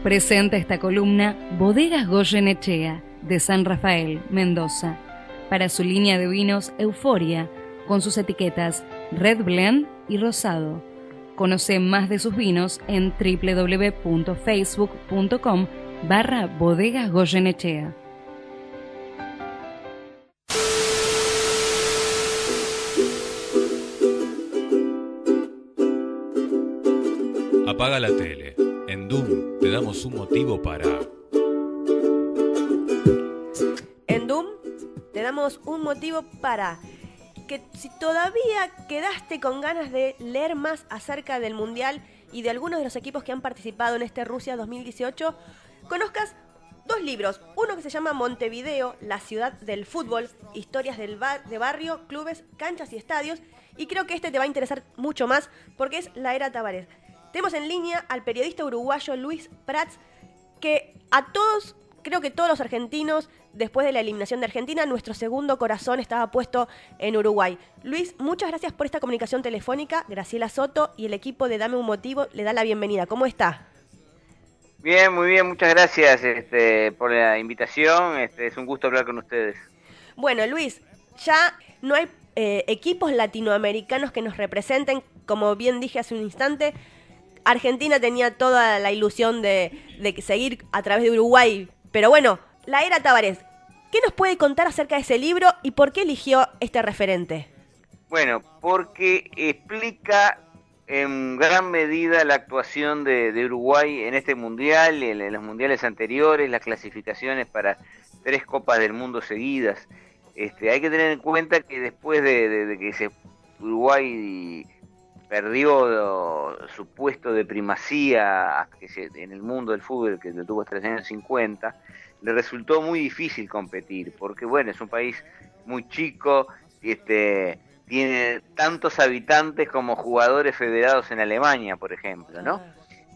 Presenta esta columna Bodegas Goyenechea, de San Rafael, Mendoza, para su línea de vinos Euforia, con sus etiquetas Red Blend y Rosado. Conoce más de sus vinos en www.facebook.com/Bodegas Goyenechea. Apaga la tele. En Doom te damos un motivo para... En Doom te damos un motivo para que si todavía quedaste con ganas de leer más acerca del Mundial y de algunos de los equipos que han participado en este Rusia 2018, conozcas dos libros. Uno que se llama Montevideo, la ciudad del fútbol, historias de barrio, clubes, canchas y estadios. Y creo que este te va a interesar mucho más porque es la era Tavares. Tenemos en línea al periodista uruguayo Luis Prats, que a todos, creo que todos los argentinos, después de la eliminación de Argentina, nuestro segundo corazón estaba puesto en Uruguay. Luis, muchas gracias por esta comunicación telefónica. Graciela Soto y el equipo de Dame un Motivo le da la bienvenida. ¿Cómo está? Bien, muy bien, muchas gracias por la invitación. Es un gusto hablar con ustedes. Bueno, Luis, ya no hay equipos latinoamericanos que nos representen, como bien dije hace un instante. Argentina tenía toda la ilusión de seguir a través de Uruguay. Pero bueno, la era Tavares, ¿qué nos puede contar acerca de ese libro y por qué eligió este referente? Bueno, porque explica en gran medida la actuación de Uruguay en este mundial, en los mundiales anteriores, las clasificaciones para 3 Copas del Mundo seguidas. Hay que tener en cuenta que después de que Uruguay perdió su puesto de primacía en el mundo del fútbol, que lo tuvo hasta los años 50, le resultó muy difícil competir, porque bueno, es un país muy chico, tiene tantos habitantes como jugadores federados en Alemania, por ejemplo, ¿no?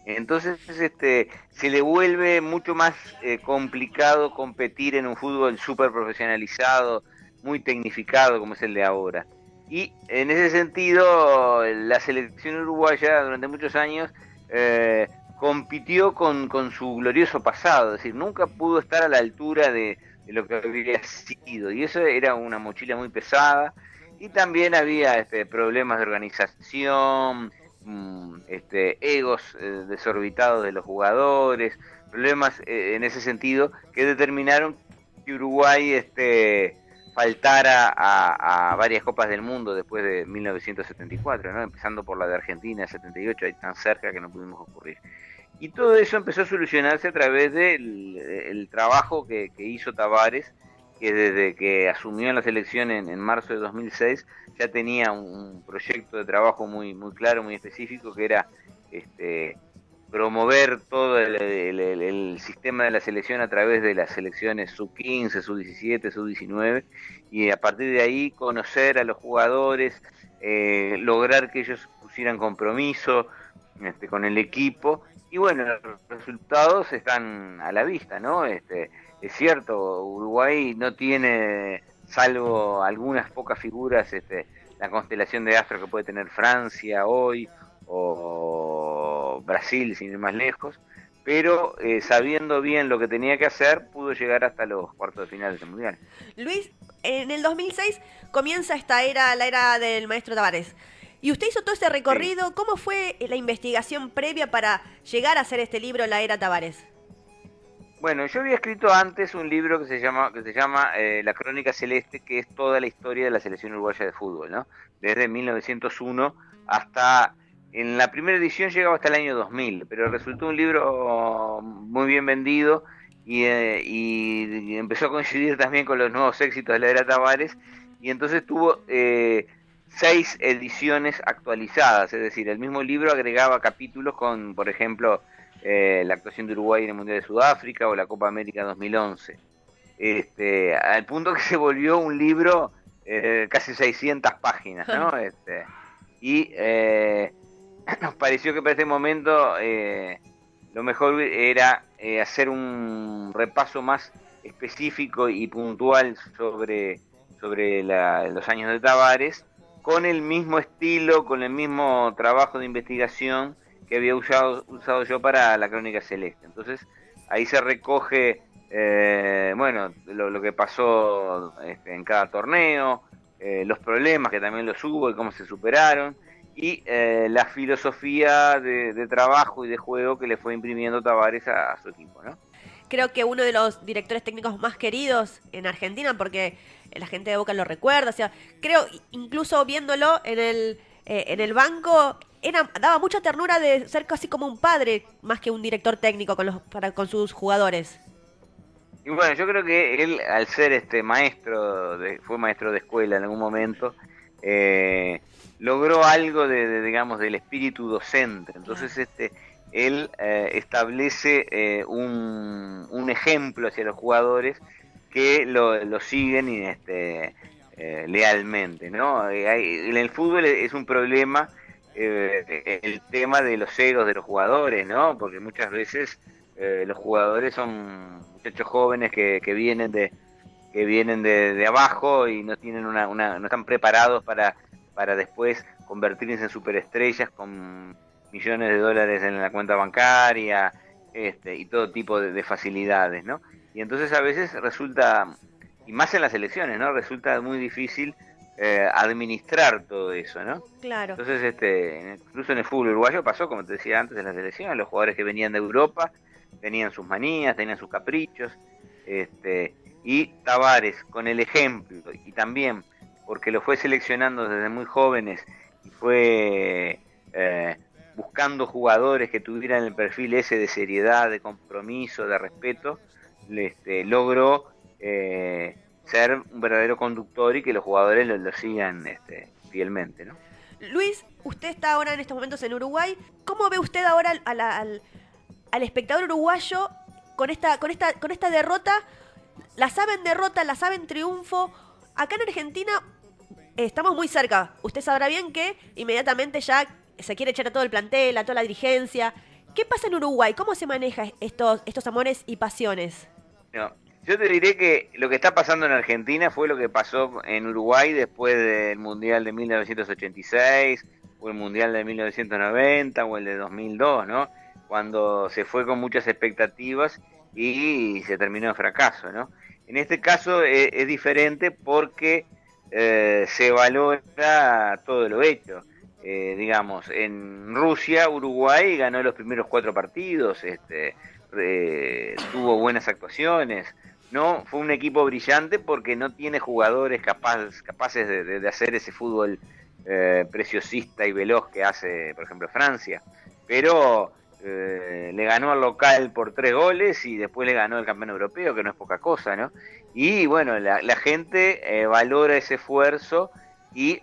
Entonces se le vuelve mucho más complicado competir en un fútbol súper profesionalizado, muy tecnificado como es el de ahora. Y en ese sentido, la selección uruguaya durante muchos años compitió con su glorioso pasado, es decir, nunca pudo estar a la altura de lo que había sido, y eso era una mochila muy pesada, y también había problemas de organización, egos desorbitados de los jugadores, problemas en ese sentido que determinaron que Uruguay faltara a varias Copas del Mundo después de 1974, ¿no? Empezando por la de Argentina, 78, ahí tan cerca que no pudimos ocurrir. Y todo eso empezó a solucionarse a través del trabajo que hizo Tavares, que desde que asumió en la selección en marzo de 2006 ya tenía un proyecto de trabajo muy, muy claro, muy específico, que era promover todo el sistema de la selección a través de las selecciones sub-15, sub-17, sub-19, y a partir de ahí conocer a los jugadores, lograr que ellos pusieran compromiso con el equipo, y bueno, los resultados están a la vista, ¿no? Es cierto, Uruguay no tiene, salvo algunas pocas figuras, la constelación de astros que puede tener Francia hoy, o Brasil, sin ir más lejos, pero sabiendo bien lo que tenía que hacer, pudo llegar hasta los cuartos de final del Mundial. Luis, en el 2006 comienza la era del maestro Tavares. Y usted hizo todo este recorrido. Sí. ¿Cómo fue la investigación previa para llegar a hacer este libro, La Era Tavares? Bueno, yo había escrito antes un libro que se llama La Crónica Celeste, que es toda la historia de la selección uruguaya de fútbol, ¿no? Desde 1901 hasta... En la primera edición llegaba hasta el año 2000, pero resultó un libro muy bien vendido y empezó a coincidir también con los nuevos éxitos de la era Tavares, y entonces tuvo 6 ediciones actualizadas, es decir, el mismo libro agregaba capítulos con, por ejemplo, la actuación de Uruguay en el Mundial de Sudáfrica o la Copa América 2011. Al punto que se volvió un libro casi 600 páginas, ¿no? Nos pareció que para este momento lo mejor era hacer un repaso más específico y puntual sobre los años de Tavares, con el mismo estilo, con el mismo trabajo de investigación que había usado yo para la Crónica Celeste. Entonces ahí se recoge bueno, lo que pasó en cada torneo, los problemas que también los hubo y cómo se superaron, y la filosofía de trabajo y de juego que le fue imprimiendo Tavares a su equipo, ¿no? Creo que uno de los directores técnicos más queridos en Argentina, porque la gente de Boca lo recuerda, o sea, creo, incluso viéndolo en el banco, daba mucha ternura de ser casi como un padre, más que un director técnico con sus jugadores. Y bueno, yo creo que él, al ser fue maestro de escuela en algún momento, logró algo digamos, del espíritu docente. Entonces, él establece un ejemplo hacia los jugadores que lo siguen y lealmente, ¿no? En el fútbol es un problema el tema de los egos de los jugadores, ¿no? Porque muchas veces los jugadores son muchachos jóvenes que vienen de abajo y no tienen no están preparados para después convertirse en superestrellas con millones de dólares en la cuenta bancaria, y todo tipo de facilidades, ¿no? Y entonces a veces resulta, y más en las elecciones, ¿no? Resulta muy difícil administrar todo eso, ¿no? Claro. Entonces, incluso en el fútbol uruguayo pasó, como te decía antes, en las elecciones, los jugadores que venían de Europa tenían sus manías, tenían sus caprichos, y Tavares, con el ejemplo, y también porque lo fue seleccionando desde muy jóvenes, y fue buscando jugadores que tuvieran el perfil ese de seriedad, de compromiso, de respeto, logró ser un verdadero conductor y que los jugadores lo sigan fielmente, ¿no? Luis, usted está ahora en estos momentos en Uruguay. ¿Cómo ve usted ahora al espectador uruguayo con esta derrota? La saben derrota, la saben triunfo. Acá en Argentina estamos muy cerca. Usted sabrá bien que inmediatamente ya se quiere echar a todo el plantel, a toda la dirigencia. ¿Qué pasa en Uruguay? ¿Cómo se maneja estos amores y pasiones? No, yo te diré que lo que está pasando en Argentina fue lo que pasó en Uruguay después del Mundial de 1986, o el Mundial de 1990, o el de 2002, ¿no? Cuando se fue con muchas expectativas y se terminó en fracaso, ¿no? En este caso es diferente porque se valora todo lo hecho. Digamos, en Rusia, Uruguay ganó los primeros 4 partidos, tuvo buenas actuaciones, no fue un equipo brillante porque no tiene jugadores capaces de hacer ese fútbol preciosista y veloz que hace, por ejemplo, Francia, pero le ganó al local por 3 goles y después le ganó el campeón europeo, que no es poca cosa, ¿no? Y bueno, la gente valora ese esfuerzo y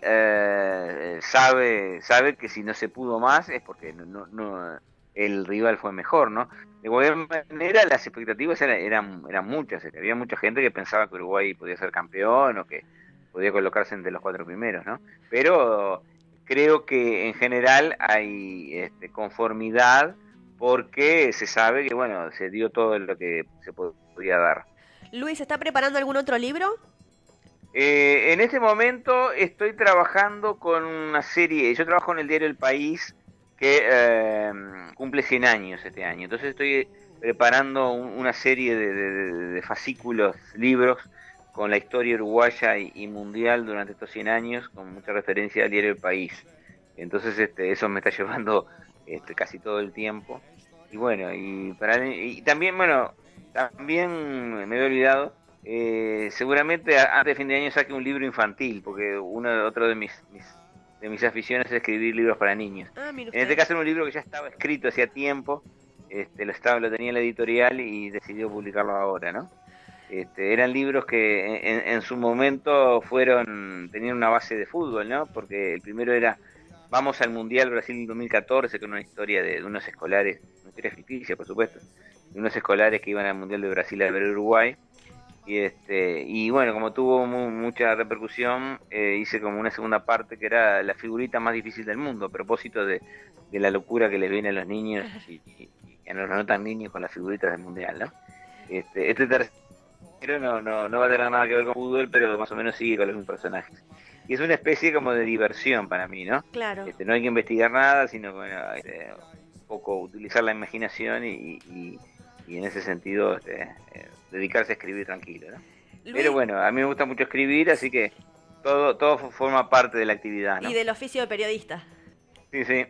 sabe que si no se pudo más es porque no el rival fue mejor, ¿no? De cualquier manera, las expectativas eran muchas. Había mucha gente que pensaba que Uruguay podía ser campeón o que podía colocarse entre los 4 primeros, ¿no? Pero creo que en general hay conformidad porque se sabe que, bueno, se dio todo lo que se podía dar. Luis, ¿está preparando algún otro libro? En este momento estoy trabajando con una serie, yo trabajo en el diario El País, que cumple 100 años este año. Entonces estoy preparando una serie de fascículos, libros, con la historia uruguaya y mundial durante estos 100 años, con mucha referencia al diario El País. Entonces eso me está llevando casi todo el tiempo. Y bueno, y también, bueno, también me había olvidado, seguramente antes de fin de año saque un libro infantil, porque otro de mis aficiones es escribir libros para niños. En este caso era un libro que ya estaba escrito hacía tiempo, lo tenía en la editorial y decidió publicarlo ahora, ¿no? Eran libros que en su momento tenían una base de fútbol, ¿no? Porque el primero era Vamos al Mundial Brasil 2014, que es una historia de unos escolares, una historia ficticia, por supuesto, de unos escolares que iban al Mundial de Brasil a ver Uruguay. Y bueno, como tuvo mucha repercusión, hice como una segunda parte que era la figurita más difícil del mundo, a propósito de la locura que les viene a los niños y a los no tan niños con las figuritas del mundial, ¿no? Este tercero no va a tener nada que ver con fútbol, pero más o menos sigue con los mismos personajes. Y es una especie como de diversión para mí, ¿no? Claro. No hay que investigar nada, sino bueno, poco utilizar la imaginación y en ese sentido dedicarse a escribir tranquilo, ¿no? Luis, Pero bueno, a mí me gusta mucho escribir, así que todo forma parte de la actividad, ¿no? y del oficio de periodista. Sí, sí.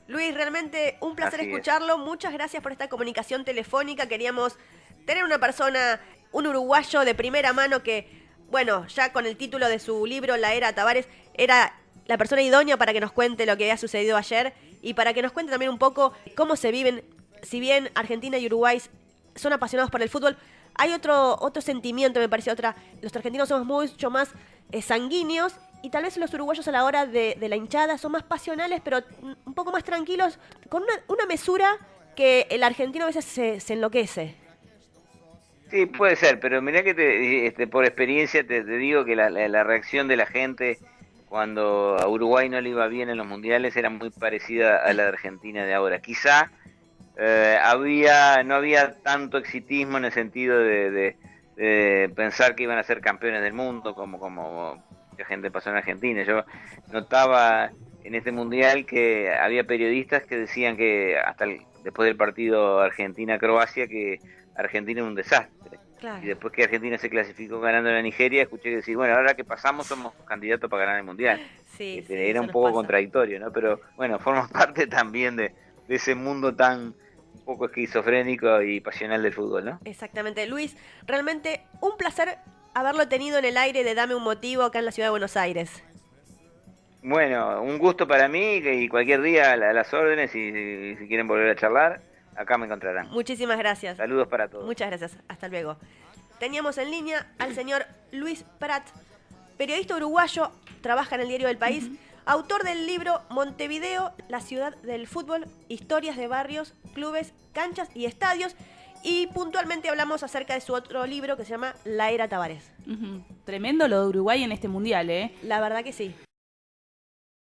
Luis, realmente un placer Así es. escucharlo. Muchas gracias por esta comunicación telefónica. Queríamos tener una persona, un uruguayo de primera mano que, bueno, ya con el título de su libro, La Era Tavares, era la persona idónea para que nos cuente lo que había sucedido ayer y para que nos cuente también un poco cómo se viven. Si bien Argentina y Uruguay son apasionados por el fútbol, hay otro sentimiento, me parece, los argentinos somos mucho más sanguíneos y tal vez los uruguayos a la hora de la hinchada son más pasionales, pero un poco más tranquilos, con una mesura que el argentino a veces se enloquece. Sí, puede ser, pero mirá que por experiencia te digo que la reacción de la gente cuando a Uruguay no le iba bien en los mundiales era muy parecida a la de Argentina de ahora. Quizá no había tanto exitismo en el sentido de pensar que iban a ser campeones del mundo como mucha gente pasó en Argentina. Yo notaba en este mundial que había periodistas que decían que después del partido Argentina-Croacia que Argentina era un desastre. Claro. Y después que Argentina se clasificó ganando a Nigeria, escuché decir, bueno, ahora que pasamos somos candidatos para ganar el mundial. Sí, Era eso un nos poco pasa. contradictorio, ¿no? Pero bueno, forma parte también de ese mundo tan un poco esquizofrénico y pasional del fútbol, ¿no? Exactamente. Luis, realmente un placer haberlo tenido en el aire de Dame un Motivo acá en la ciudad de Buenos Aires. Bueno, un gusto para mí y cualquier día a las órdenes y si quieren volver a charlar, acá me encontrarán. Muchísimas gracias. Saludos para todos. Muchas gracias. Hasta luego. Teníamos en línea al señor Luis Prat, periodista uruguayo, trabaja en el diario del País, autor del libro Montevideo, la ciudad del fútbol, historias de barrios, clubes, canchas y estadios. Y puntualmente hablamos acerca de su otro libro que se llama La Era Tavares. Tremendo lo de Uruguay en este mundial, ¿eh? La verdad que sí.